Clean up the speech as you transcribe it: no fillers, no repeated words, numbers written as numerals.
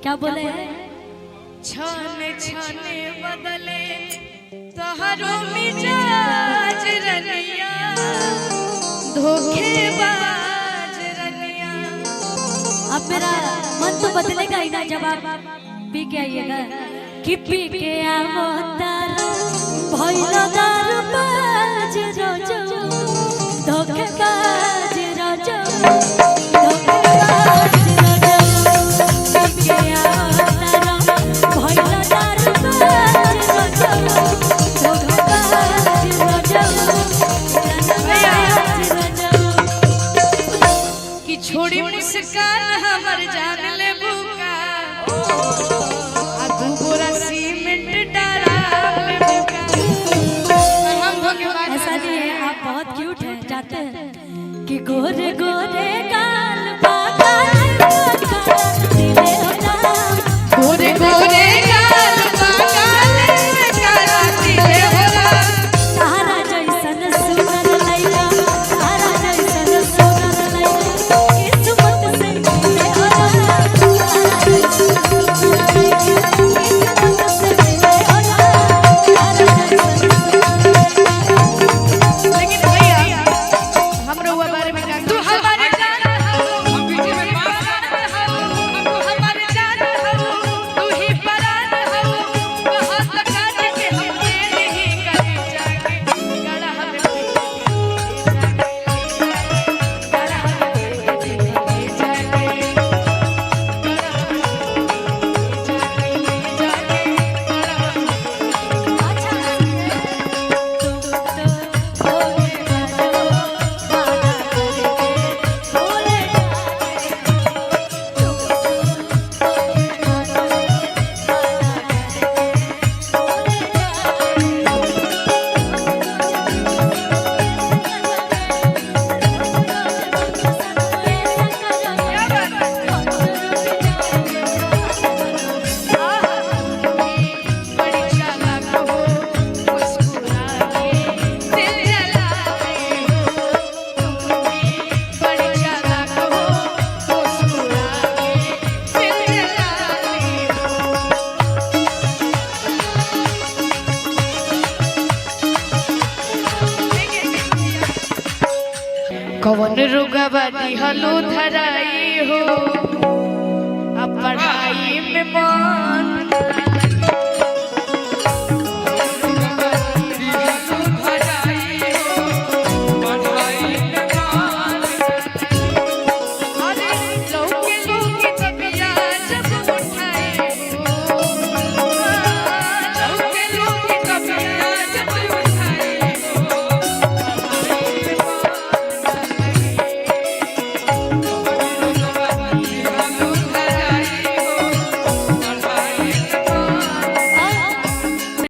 क्या बोले? छाने छाने बदले तोहरो मिजाज रनिया, धोखेबाज रनिया। अब मेरा मन तो बदलेगा ही ना जब आप पी के आइएगा। कि पी के आवो तारो भइलो दारू बाज रोजो, धोखेबाज रोजो, धोखेबाज रोजो। पी के आवो तारो भइलो दारू बाज रोजो, धोखेबाज रोजो, धोखेबाज रोजो। कि छोड़ी मुस्कान हमर जान ले बुका, आ गोरा सीमेंट डाला ले बुका। ऐसा नहीं है, आप बहुत क्यूट हैं, जाते हैं कि गोरे गोरे गाल बागाल दिले होला, गोरे गोरे गाल बागाल काला दिले होला। तारा जैसन सुनर लइका, तारा जैसन सुनर लइका किस्मत से मिले होला, तारा जैसन सुनर लइका किस्मत से मिले होला, तारा जैसन सुनर लइका। लेकिन भैया हम रउआ बारे में का, तू हमारे जान हो, हम पीछे में पास हो, तू हमारे जान हो, तू ही परान हो। बहुत काट के हम तेरे ही करी जाके गड़ा हम गड़ा बड़ी चालाक हो, मुस्कुरा के दिल जलावे हो। बड़ी चालाक हो, मुस्कुरा के दिल जलावे हो। कवन रुगवा दिहलो धराई हो,